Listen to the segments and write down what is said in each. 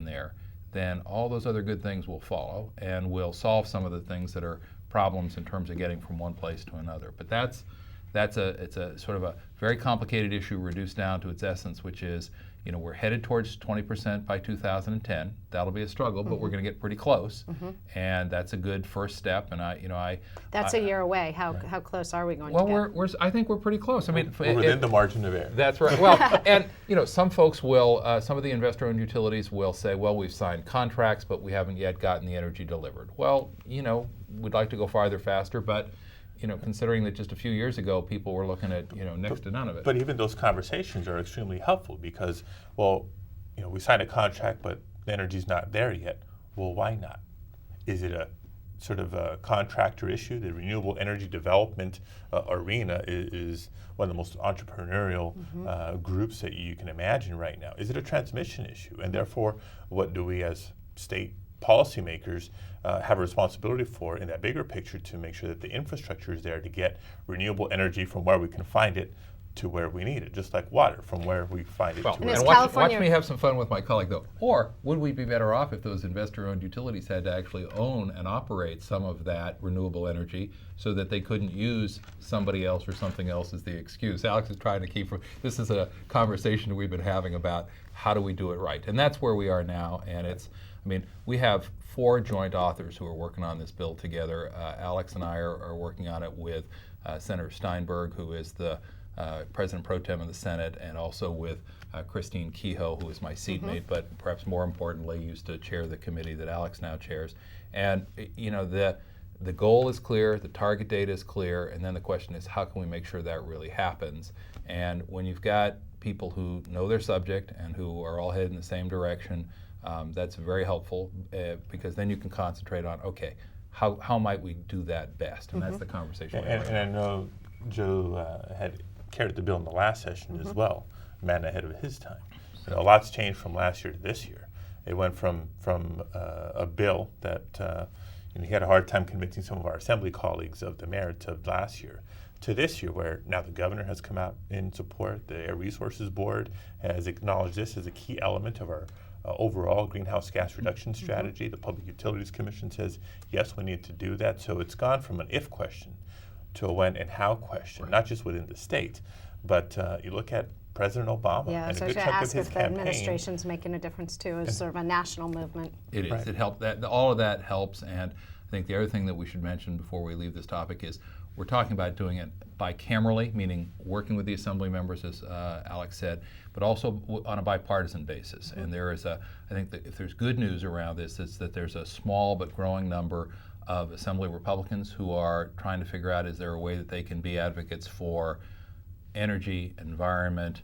there, then all those other good things will follow, and we'll solve some of the things that are problems in terms of getting from one place to another. But it's a sort of a very complicated issue reduced down to its essence, which is, we're headed towards 20% by 2010. That'll be a struggle, but we're going to get pretty close, and that's a good first step. And that's a year away. How close are we going to get? Well, I think we're pretty close. I mean, we're within the margin of error. That's right. Well, and some folks will, some of the investor-owned utilities will say, well, we've signed contracts, but we haven't yet gotten the energy delivered. Well, we'd like to go farther, faster, but considering that just a few years ago people were looking at next to none of it. But even those conversations are extremely helpful because, we signed a contract, but the energy's not there yet. Well, why not? Is it a sort of a contractor issue? The renewable energy development arena is one of the most entrepreneurial groups that you can imagine right now. Is it a transmission issue? And therefore, what do we as state policymakers have a responsibility for in that bigger picture to make sure that the infrastructure is there to get renewable energy from where we can find it to where we need it, just like water from where we find it to where. And watch me have some fun with my colleague though. Or would we be better off if those investor-owned utilities had to actually own and operate some of that renewable energy so that they couldn't use somebody else or something else as the excuse? Alex is trying to keep, this is a conversation we've been having about how do we do it right. And that's where we are now, and we have 4 joint authors who are working on this bill together. Alex and I are working on it with Senator Steinberg, who is the President Pro Tem of the Senate, and also with Christine Kehoe, who is my seatmate, but perhaps more importantly used to chair the committee that Alex now chairs. And the goal is clear, the target date is clear, and then the question is how can we make sure that really happens? And when you've got people who know their subject and who are all headed in the same direction, that's very helpful because then you can concentrate on, okay, how might we do that best? And that's the conversation. And I know Joe had carried the bill in the last session as well, man ahead of his time. A lot's changed from last year to this year. It went from a bill that he had a hard time convincing some of our assembly colleagues of the merits of last year to this year, where now the governor has come out in support. The Air Resources Board has acknowledged this as a key element of our overall greenhouse gas reduction strategy. The Public Utilities Commission says, yes, we need to do that. So it's gone from an if question to a when and how question, not just within the state, but you look at President Obama and a good chunk of his campaign. The administration's making a difference too, as sort of a national movement. It is. Right. It helped. All of that helps, and I think the other thing that we should mention before we leave this topic is we're talking about doing it bicamerally, meaning working with the assembly members, as Alex said, but also on a bipartisan basis. And there is I think that if there's good news around this, it's that there's a small but growing number of Assembly Republicans who are trying to figure out, is there a way that they can be advocates for energy, environment,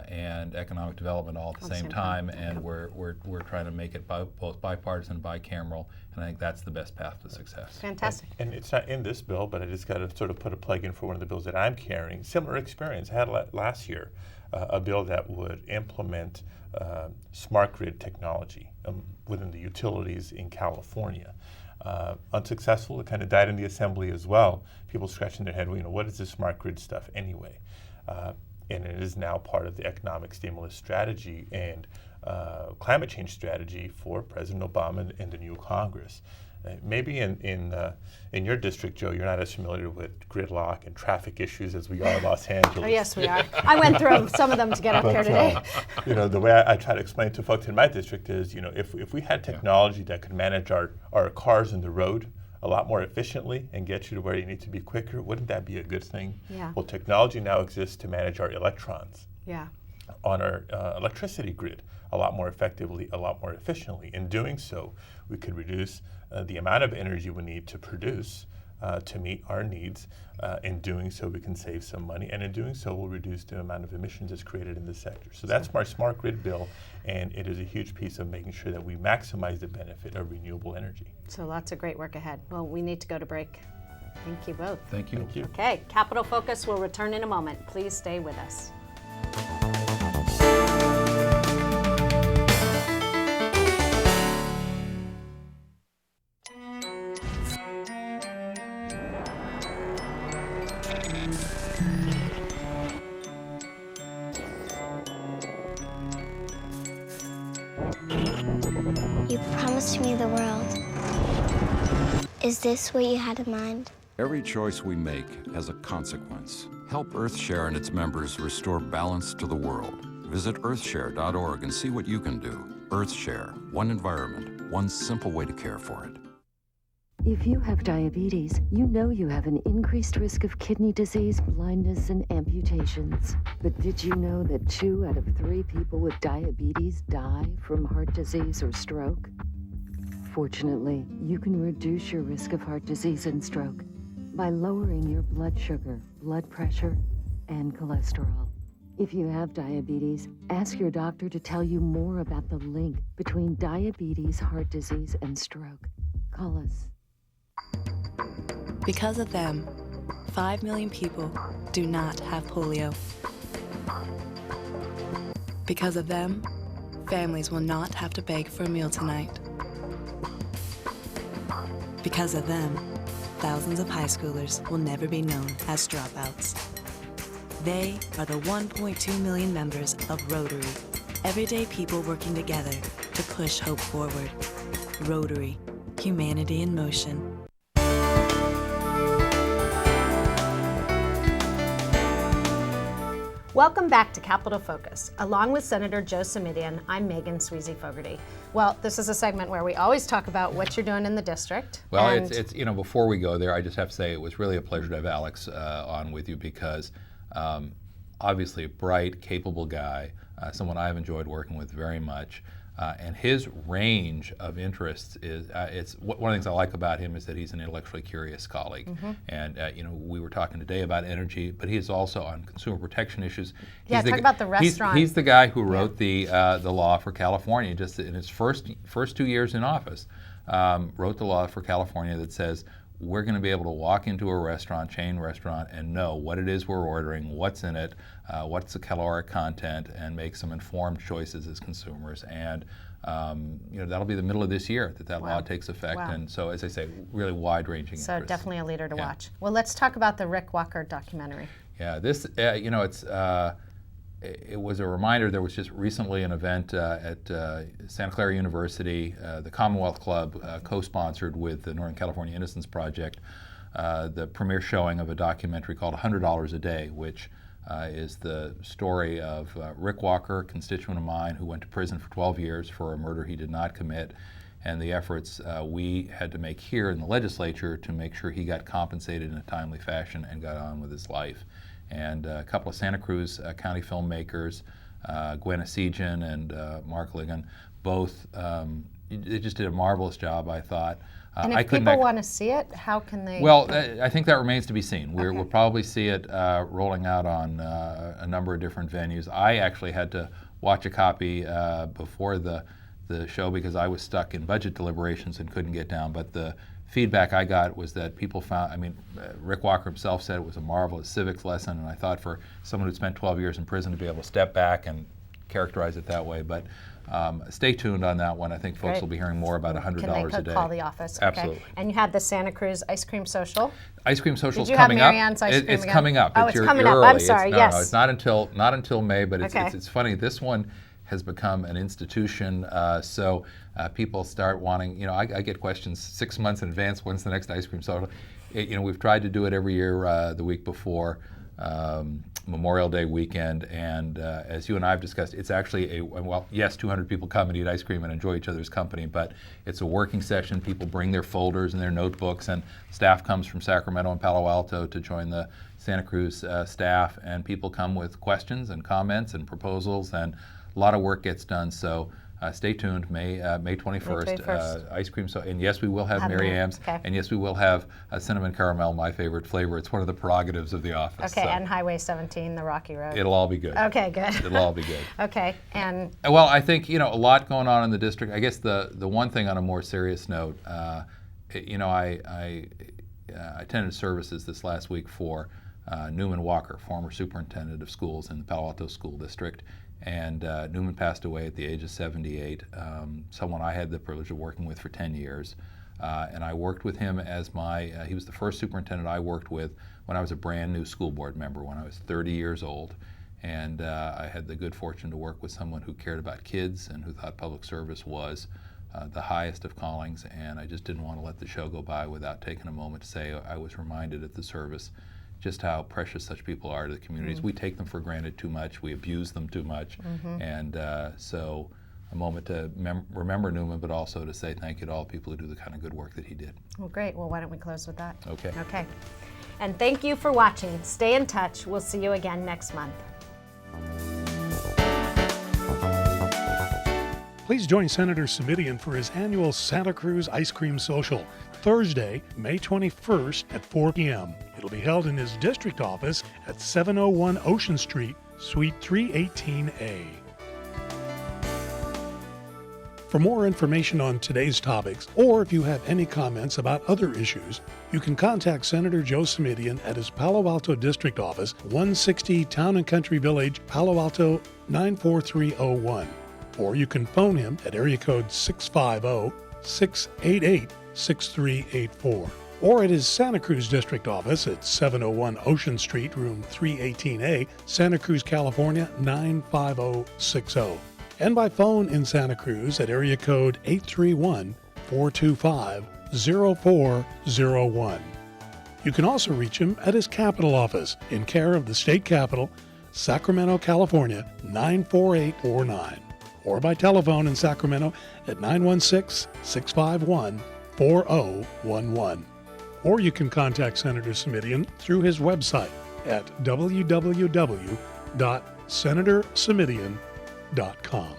and economic development all at the same time, and we're trying to make it both bipartisan, bicameral, and I think that's the best path to success. Fantastic. And it's not in this bill, but I just got to sort of put a plug in for one of the bills that I'm carrying. Similar experience. I had last year a bill that would implement smart grid technology within the utilities in California. Unsuccessful. It kind of died in the assembly as well. People scratching their head, what is this smart grid stuff anyway? And it is now part of the economic stimulus strategy and climate change strategy for President Obama and the new Congress. Maybe in your district, Joe, you're not as familiar with gridlock and traffic issues as we are in Los Angeles. Oh, yes, we are. I went through some of them to get up here today. The way I try to explain to folks in my district is, if we had technology that could manage our cars in the road a lot more efficiently and get you to where you need to be quicker, wouldn't that be a good thing? Yeah. Well, technology now exists to manage our electrons on our electricity grid a lot more effectively, a lot more efficiently. In doing so, we could reduce the amount of energy we need to produce to meet our needs. In doing so, we can save some money, and in doing so, we'll reduce the amount of emissions that's created in the sector. So that's my smart grid bill, and it is a huge piece of making sure that we maximize the benefit of renewable energy. So lots of great work ahead. Well, we need to go to break. Thank you both. Thank you. Thank you. Okay, Capital Focus will return in a moment. Please stay with us. You promised me the world. Is this what you had in mind? Every choice we make has a consequence. Help EarthShare and its members restore balance to the world. Visit earthshare.org and see what you can do. EarthShare, one environment, one simple way to care for it. If you have diabetes, you know you have an increased risk of kidney disease, blindness, and amputations. But did you know that 2 out of 3 people with diabetes die from heart disease or stroke? Fortunately, you can reduce your risk of heart disease and stroke by lowering your blood sugar, blood pressure, and cholesterol. If you have diabetes, ask your doctor to tell you more about the link between diabetes, heart disease, and stroke. Call us. Because of them, 5 million people do not have polio. Because of them, families will not have to beg for a meal tonight. Because of them, thousands of high schoolers will never be known as dropouts. They are the 1.2 million members of Rotary, everyday people working together to push hope forward. Rotary, humanity in motion. Welcome back to Capitol Focus. Along with Senator Joe Simitian, I'm Megan Sweezy-Fogarty. Well, this is a segment where we always talk about what you're doing in the district. Well, it's before we go there, I just have to say it was really a pleasure to have Alex on with you because obviously a bright, capable guy, someone I've enjoyed working with very much. And his range of interests is, one of the things I like about him is that he's an intellectually curious colleague. Mm-hmm. And, we were talking today about energy, but he is also on consumer protection issues. Talk about the restaurant. He's the guy who wrote the law for California, just in his first 2 years in office, wrote the law for California that says, we're going to be able to walk into a restaurant, chain restaurant, and know what it is we're ordering, what's in it, what's the caloric content, and make some informed choices as consumers. And that'll be the middle of this year that Wow. law takes effect. Wow. And so, as I say, really wide-ranging So interests. definitely a leader to watch. Well, let's talk about the Rick Walker documentary. Yeah, this, it was a reminder. There was just recently an event at Santa Clara University, the Commonwealth Club co-sponsored with the Northern California Innocence Project, the premiere showing of a documentary called $100 a Day, which is the story of Rick Walker, a constituent of mine who went to prison for 12 years for a murder he did not commit, and the efforts we had to make here in the legislature to make sure he got compensated in a timely fashion and got on with his life. And a couple of Santa Cruz County filmmakers, Gwen Asijan and Mark Ligon, both, they just did a marvelous job, I thought. And if people want to see it, how can they? Well, I think that remains to be seen. We'll probably see it rolling out on a number of different venues. I actually had to watch a copy before the show because I was stuck in budget deliberations and couldn't get down. But the feedback I got was that people found, Rick Walker himself said it was a marvelous civics lesson, and I thought for someone who'd spent 12 years in prison to be able to step back and characterize it that way. But stay tuned on that one. I think folks Great. will be hearing more about $100 a day. Call the office. Absolutely. Okay. And you had the Santa Cruz Ice Cream Social. Ice Cream Social is Did you have coming up. Marianne's ice cream It's again? coming up. Oh, it's you're coming up. early. I'm sorry. No, yes. it's not until May, but it's funny. This one has become an institution, so people start wanting. I get questions 6 months in advance. When's the next ice cream social? We've tried to do it every year the week before Memorial Day weekend, and as you and I have discussed, it's actually yes, 200 people come and eat ice cream and enjoy each other's company, but it's a working session. People bring their folders and their notebooks, and staff comes from Sacramento and Palo Alto to join the Santa Cruz staff, and people come with questions and comments and proposals, and a lot of work gets done. So stay tuned, May 21st, ice cream. And yes, we will have Mary Ann's, and yes, we will have cinnamon caramel, my favorite flavor. It's one of the prerogatives of the office. Okay, and Highway 17, the Rocky Road. It'll all be good. Okay, good. It'll all be good. Okay, and well, I think a lot going on in the district. I guess the one thing on a more serious note, I attended services this last week for Newman Walker, former superintendent of schools in the Palo Alto School District. And Newman passed away at the age of 78, someone I had the privilege of working with for 10 years. And I worked with him as he was the first superintendent I worked with when I was a brand new school board member, when I was 30 years old. And I had the good fortune to work with someone who cared about kids and who thought public service was the highest of callings, and I just didn't want to let the show go by without taking a moment to say I was reminded at the service just how precious such people are to the communities. We take them for granted too much, we abuse them too much, and so a moment to remember Newman, but also to say thank you to all people who do the kind of good work that he did. Well, great. Well, why don't we close with that? Okay. Okay. And thank you for watching. Stay in touch. We'll see you again next month. Please join Senator Simitian for his annual Santa Cruz Ice Cream Social, Thursday, May 21st at 4 p.m. It'll be held in his district office at 701 Ocean Street, Suite 318A. For more information on today's topics, or if you have any comments about other issues, you can contact Senator Joe Simitian at his Palo Alto District Office, 160 Town and Country Village, Palo Alto 94301. Or you can phone him at area code 650-688-6384. Or at his Santa Cruz District Office at 701 Ocean Street, room 318A, Santa Cruz, California 95060. And by phone in Santa Cruz at area code 831-425-0401. You can also reach him at his Capitol Office in care of the State Capitol, Sacramento, California 94849. Or by telephone in Sacramento at 916-651-4011. Or you can contact Senator Simitian through his website at www.senatorsimitian.com.